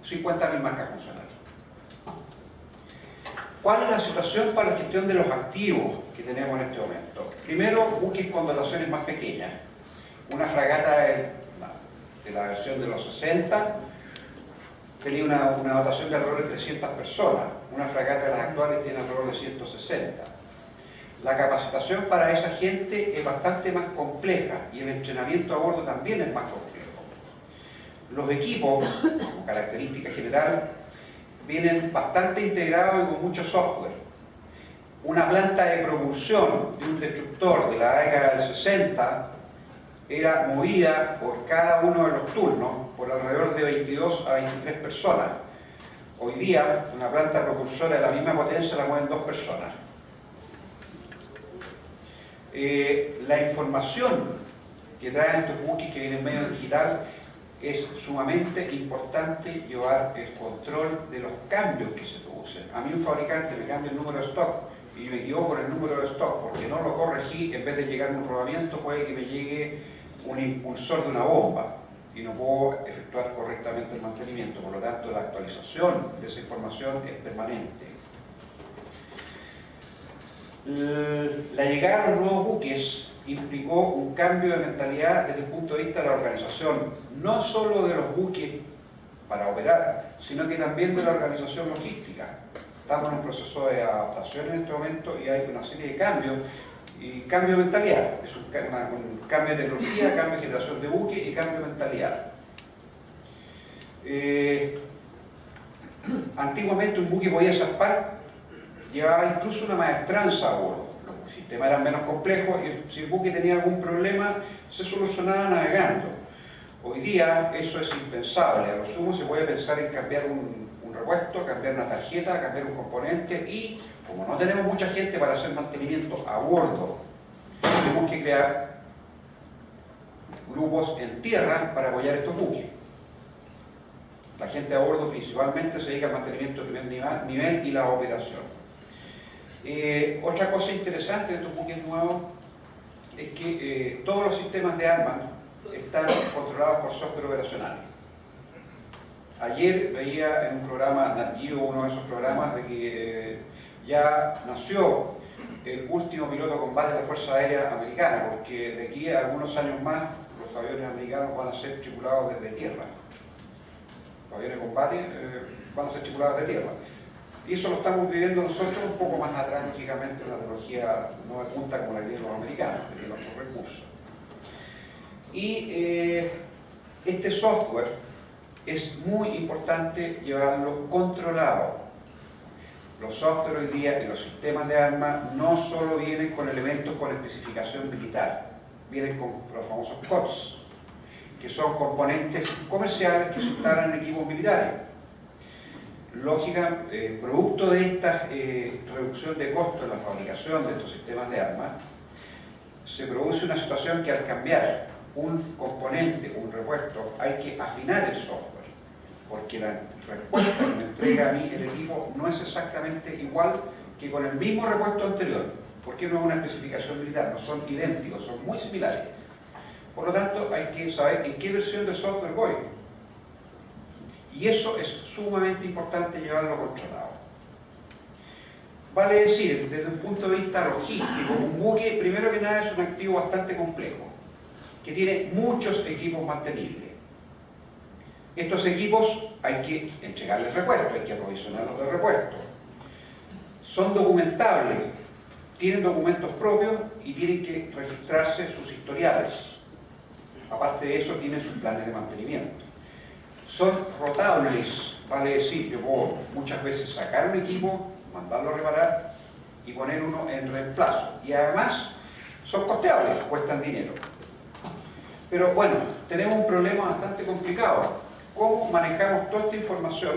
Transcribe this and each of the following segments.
50.000 marcas funcionales. ¿Cuál es la situación para la gestión de los activos que tenemos en este momento? Primero, buques con dotaciones más pequeñas. Una fragata de la versión de los 60 tenía una dotación de alrededor de 300 personas. Una fragata de las actuales tiene alrededor de 160. La capacitación para esa gente es bastante más compleja y el entrenamiento a bordo también es más complejo. Los equipos, como característica general, vienen bastante integrados y con mucho software. Una planta de propulsión de un destructor de la década del 60 era movida por cada uno de los turnos por alrededor de 22 a 23 personas. Hoy día, una planta propulsora de la misma potencia la mueven 2 personas. La información que traen estos buques que vienen en medio digital es sumamente importante llevar el control de los cambios que se producen. A mí un fabricante me cambia el número de stock y me equivoco en el número de stock porque no lo corregí, en vez de llegar un rodamiento puede que me llegue un impulsor de una bomba y no puedo efectuar correctamente el mantenimiento. Por lo tanto, la actualización de esa información es permanente. La llegada de los nuevos buques implicó un cambio de mentalidad desde el punto de vista de la organización, no solo de los buques para operar, sino que también de la organización logística. Estamos en un proceso de adaptación en este momento y hay una serie de cambios, y cambio de mentalidad, es un cambio de tecnología, cambio de generación de buques y cambio de mentalidad. Antiguamente un buque podía zarpar, llevaba incluso una maestranza a bordo. Los sistemas eran menos complejos y si el buque tenía algún problema se solucionaba navegando. Hoy día eso es impensable. A lo sumo se puede pensar en cambiar un repuesto, cambiar una tarjeta, cambiar un componente y, como no tenemos mucha gente para hacer mantenimiento a bordo, tenemos que crear grupos en tierra para apoyar estos buques. La gente a bordo principalmente se dedica al mantenimiento de primer nivel y la operación. Otra cosa interesante de estos buques nuevos es que todos los sistemas de armas están controlados por software operacional. Ayer veía en un programa, Nat Geo, uno de esos programas, de que ya nació el último piloto de combate de la Fuerza Aérea Americana, porque de aquí a algunos años más los aviones americanos van a ser tripulados desde tierra. Los aviones de combate van a ser tripulados desde tierra. Y eso lo estamos viviendo nosotros un poco más atrás, lógicamente, una tecnología no de punta como la que tienen los americanos, que tienen otros recursos. Y este software es muy importante llevarlo controlado. Los software hoy día y los sistemas de armas no solo vienen con elementos con especificación militar, vienen con los famosos COTS, que son componentes comerciales que se instalan en equipos militares. Lógica, producto de esta reducción de costos en la fabricación de estos sistemas de armas, se produce una situación que al cambiar un componente, un repuesto, hay que afinar el software, porque la respuesta que me entrega a mí el equipo no es exactamente igual que con el mismo repuesto anterior, porque no es una especificación militar, no son idénticos, son muy similares. Por lo tanto, hay que saber en qué versión del software voy. Y eso es sumamente importante llevarlo controlado. Vale decir, desde un punto de vista logístico, un buque, primero que nada, es un activo bastante complejo, que tiene muchos equipos mantenibles. Estos equipos hay que entregarles repuestos, hay que aprovisionarlos de repuestos. Son documentables, tienen documentos propios y tienen que registrarse sus historiales. Aparte de eso, tienen sus planes de mantenimiento. Son rotables, vale decir, yo puedo muchas veces sacar un equipo, mandarlo a reparar y poner uno en reemplazo. Y además son costeables, cuestan dinero. Pero bueno, tenemos un problema bastante complicado. ¿Cómo manejamos toda esta información,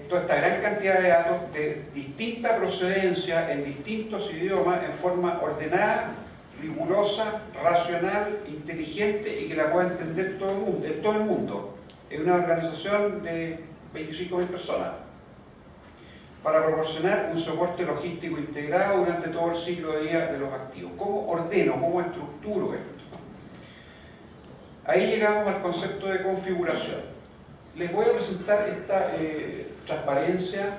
toda esta gran cantidad de datos de distinta procedencia, en distintos idiomas, en forma ordenada, rigurosa, racional, inteligente y que la pueda entender todo el mundo, en una organización de 25.000 personas, para proporcionar un soporte logístico integrado durante todo el ciclo de vida de los activos? ¿Cómo ordeno, cómo estructuro esto? Ahí llegamos al concepto de configuración. les voy a presentar esta transparencia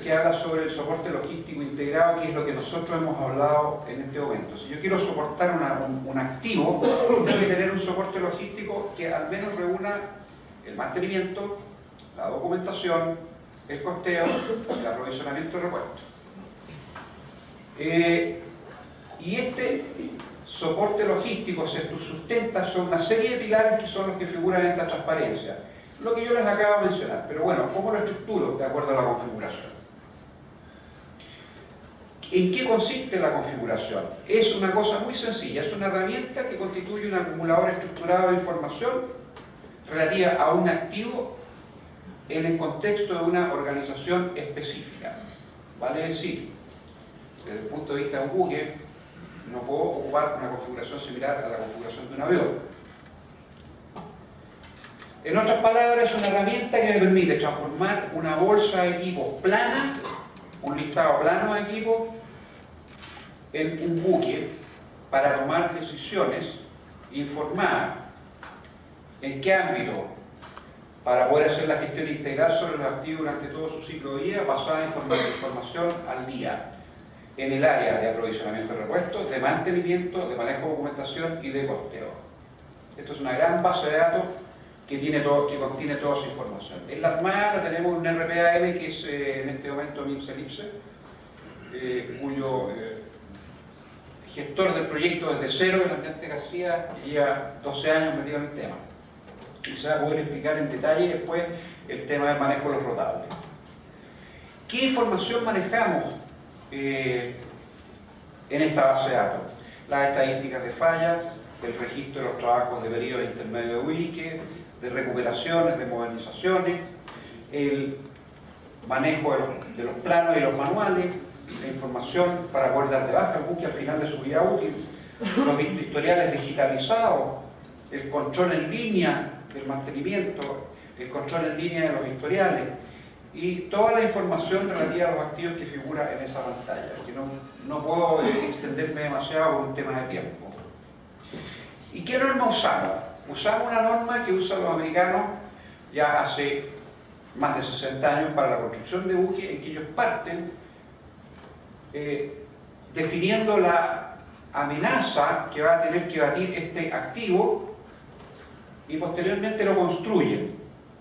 que habla sobre el soporte logístico integrado, que es lo que nosotros hemos hablado en este momento. Si yo quiero soportar un activo, tengo que tener un soporte logístico que al menos reúna el mantenimiento, la documentación, el costeo y el aprovisionamiento de repuestos. Y este soporte logístico se sustenta sobre una serie de pilares que son los que figuran en esta transparencia. Lo que yo les acabo de mencionar, pero bueno, ¿cómo lo estructuro de acuerdo a la configuración? ¿En qué consiste la configuración? Es una cosa muy sencilla, es una herramienta que constituye un acumulador estructurado de información relativa a un activo en el contexto de una organización específica. Vale decir, desde el punto de vista de un buque, no puedo ocupar una configuración similar a la configuración de un avión. En otras palabras, es una herramienta que me permite transformar una bolsa de equipos plana, un listado plano de equipos, en un buque para tomar decisiones informadas. ¿En qué ámbito? Para poder hacer la gestión integral sobre los activos durante todo su ciclo de vida, basada en información al día, en el área de aprovisionamiento de repuestos, de mantenimiento, de manejo de documentación y de costeo. Esto es una gran base de datos que contiene toda esa información. En la Armada tenemos un RPAM que es en este momento MINSELIPSE, cuyo gestor del proyecto desde cero, el Almirante García, que lleva 12 años metido en el tema. Y se va a poder explicar en detalle después el tema del manejo de los rotables. ¿Qué información manejamos en esta base de datos? Las estadísticas de fallas, el registro de los trabajos de periodos intermedios de Ubique, de recuperaciones, de modernizaciones, el manejo de los planos y los manuales, la información para poder dar de baja al buque al final de su vida útil, los historiales digitalizados, el control en línea del mantenimiento, el control en línea de los historiales y toda la información relativa a los activos que figura en esa pantalla, que no puedo extenderme demasiado por un tema de tiempo. ¿Y qué norma usamos? Usamos una norma que usan los americanos ya hace más de 60 años para la construcción de buques, en que ellos parten definiendo la amenaza que va a tener que batir este activo y posteriormente lo construyen,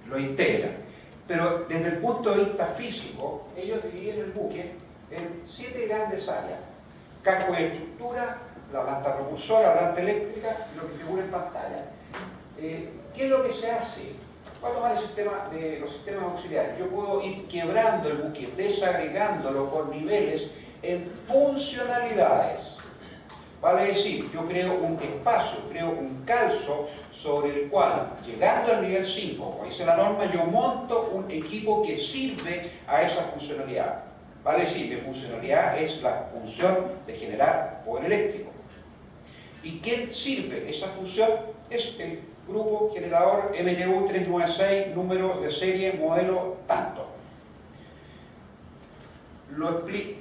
lo integran. Pero desde el punto de vista físico, ellos dividen el buque en 7 grandes áreas: casco de estructura, la planta propulsora, la planta eléctrica y lo que figura en pantalla. ¿Qué es lo que se hace? Voy a tomar el sistema de los sistemas auxiliares. Yo puedo ir quebrando el buque, desagregándolo por niveles en funcionalidades. Vale decir, yo creo un espacio, creo un calzo sobre el cual, llegando al nivel 5, como dice la norma, yo monto un equipo que sirve a esa funcionalidad. Vale decir, mi funcionalidad es la función de generar poder eléctrico. ¿Y quién sirve esa función? Es el grupo generador MTU 396, número de serie, modelo tanto. Lo explico.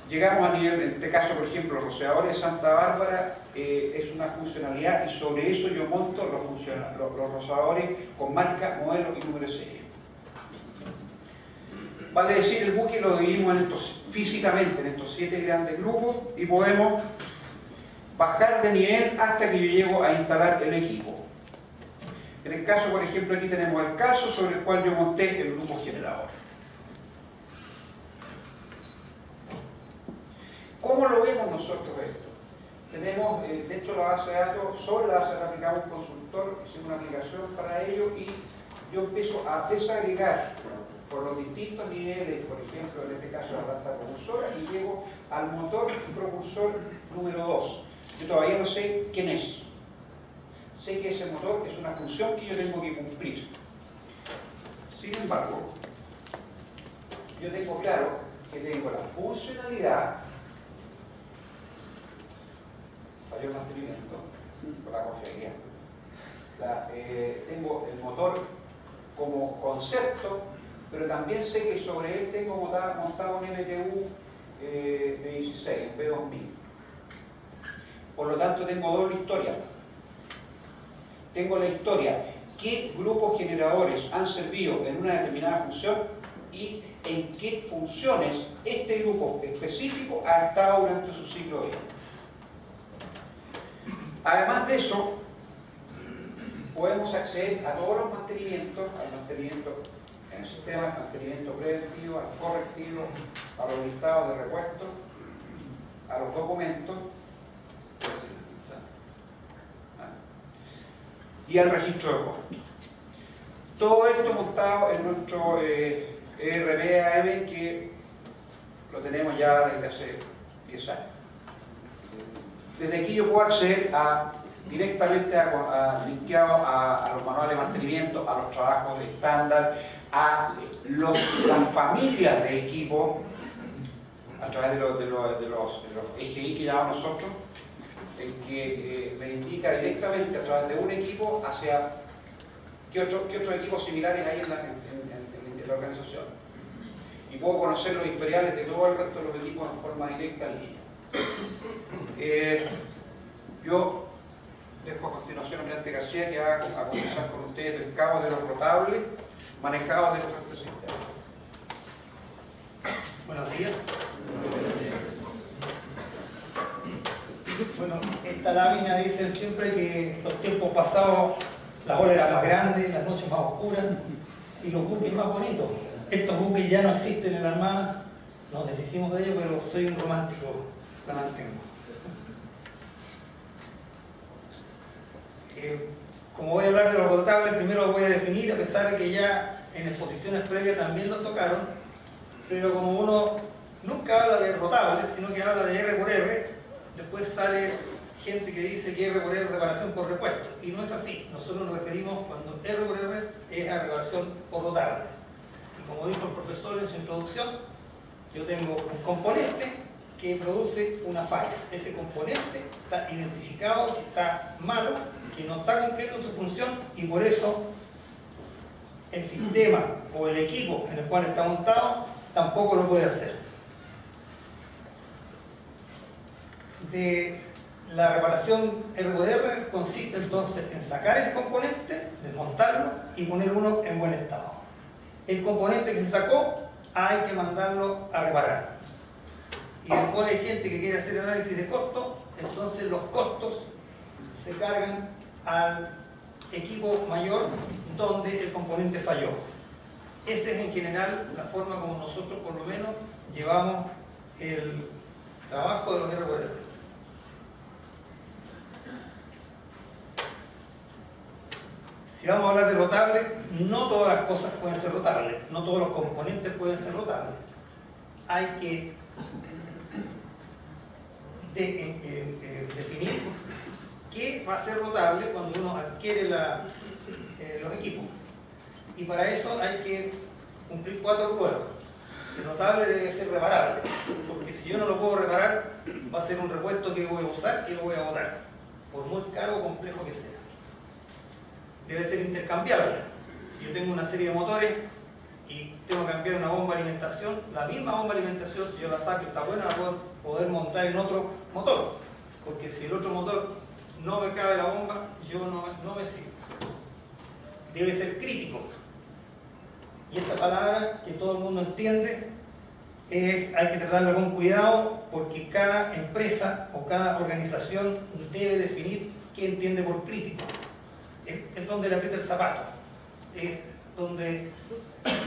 Llegamos a nivel, en este caso, por ejemplo, los rociadores de Santa Bárbara es una funcionalidad y sobre eso yo monto los rociadores con marca, modelo y número de serie. Vale decir, el buque lo dividimos físicamente en estos 7 grandes grupos y podemos bajar de nivel hasta que yo llego a instalar el equipo. En el caso, por ejemplo, aquí tenemos el caso sobre el cual yo monté el grupo generador. ¿Cómo lo vemos nosotros esto? Tenemos, de hecho, la base de datos. Sobre la base de datos aplicamos un consultor, hicimos una aplicación para ello y yo empiezo a desagregar por los distintos niveles, por ejemplo, en este caso la planta propulsora, y llego al motor propulsor número 2. Yo todavía no sé quién es. Sé que ese motor es una función que yo tengo que cumplir. Sin embargo, yo tengo claro que tengo la funcionalidad, falló el mantenimiento, con la confiabilidad. Tengo el motor como concepto, pero también sé que sobre él tengo montado un MTU de 16, un B2000. Por lo tanto, tengo doble historia. Tengo la historia qué grupos generadores han servido en una determinada función y en qué funciones este grupo específico ha estado durante su ciclo de vida. Además de eso, podemos acceder a todos los mantenimientos, al mantenimiento en el sistema, al mantenimiento preventivo, al correctivo, a los listados de repuestos, a los documentos y al registro de costos. Todo esto montado en nuestro ERP-AM, que lo tenemos ya desde hace 10 años. Desde aquí yo puedo acceder directamente linkeado a los manuales de mantenimiento, a los trabajos de estándar, a las familias de equipo, a través de los EGI que llamamos nosotros, en que me indica directamente a través de un equipo hacia qué otros equipos similares hay en la organización. Y puedo conocer los historiales de todo el resto de los equipos en forma directa en línea. Yo dejo a continuación a Almirante García, que va a conversar con ustedes del cabo de los rotables manejados dentro de este sistema. Buenos días. Bueno, esta lámina dicen siempre que los tiempos pasados la ola era más grande, las noches más oscuras y los buques más bonitos. Estos buques ya no existen en la Armada, nos deshicimos de ellos, pero soy un romántico, la mantengo. Como voy a hablar de los rotables, primero lo voy a definir, a pesar de que ya en exposiciones previas también lo tocaron, pero como uno nunca habla de rotables, sino que habla de R por R, después sale gente que dice que R por R es reparación por repuesto, y no es así. Nosotros nos referimos cuando R por R es a reparación por rotable. Y como dijo el profesor en su introducción, yo tengo un componente que produce una falla. Ese componente está identificado, que está malo, que no está cumpliendo su función, y por eso el sistema o el equipo en el cual está montado tampoco lo puede hacer. De la reparación R por R consiste entonces en sacar ese componente, desmontarlo y poner uno en buen estado. El componente que se sacó hay que mandarlo a reparar. Y después hay gente que quiere hacer análisis de costo, entonces los costos se cargan al equipo mayor donde el componente falló. Esa es en general la forma como nosotros por lo menos llevamos el trabajo de los R por R. Si vamos a hablar de rotables, no todas las cosas pueden ser rotables, no todos los componentes pueden ser rotables. Hay que definir qué va a ser rotable cuando uno adquiere los equipos. Y para eso hay que cumplir 4 pruebas. El rotable debe ser reparable, porque si yo no lo puedo reparar, va a ser un repuesto que voy a usar y lo voy a botar, por muy caro o complejo que sea. Debe ser intercambiable. Si yo tengo una serie de motores y tengo que cambiar una bomba de alimentación, la misma bomba de alimentación, si yo la saco y está buena, la puedo poder montar en otro motor, porque si el otro motor no me cabe la bomba, yo no me sirve. Debe ser crítico. Y esta palabra que todo el mundo entiende, hay que tratarla con cuidado, porque cada empresa o cada organización debe definir qué entiende por crítico. Es donde le aprieta el zapato, es donde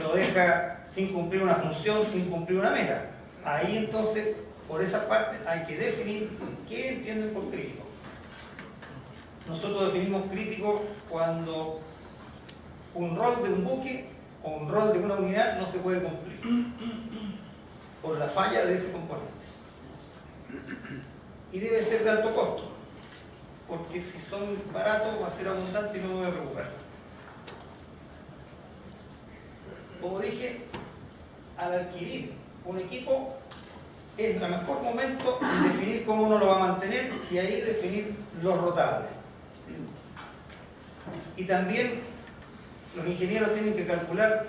lo deja sin cumplir una función, sin cumplir una meta. Ahí entonces, por esa parte, hay que definir qué entienden por crítico. Nosotros definimos crítico cuando un rol de un buque o un rol de una unidad no se puede cumplir por la falla de ese componente. Y debe ser de alto costo, porque si son baratos va a ser abundante y no me voy a preocupar. Como dije, al adquirir un equipo es el mejor momento de definir cómo uno lo va a mantener y ahí definir los rotables. Y también los ingenieros tienen que calcular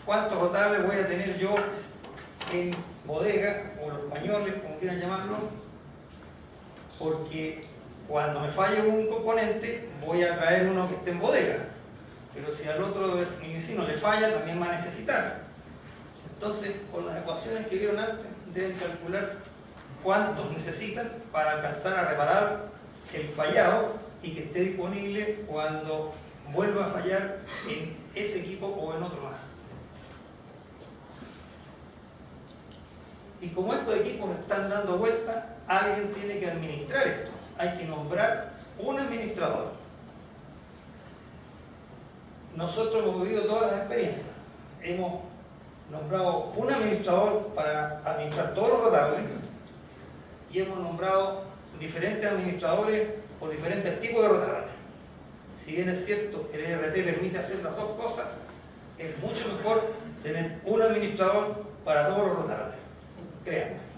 cuántos rotables voy a tener yo en bodega o los pañoles, como quieran llamarlo, porque cuando me falle un componente voy a traer uno que esté en bodega. pero si al otro mi vecino le falla, también va a necesitar. Entonces, con las ecuaciones que vieron antes, deben calcular cuántos necesitan para alcanzar a reparar el fallado y que esté disponible cuando vuelva a fallar en ese equipo o en otro más. Y como estos equipos están dando vueltas, alguien tiene que administrar esto. Hay que nombrar un administrador. Nosotros hemos vivido todas las experiencias. Hemos nombrado un administrador para administrar todos los rotables y hemos nombrado diferentes administradores por diferentes tipos de rotables. Si bien es cierto que el ERP permite hacer las dos cosas, es mucho mejor tener un administrador para todos los rotables. Créanme.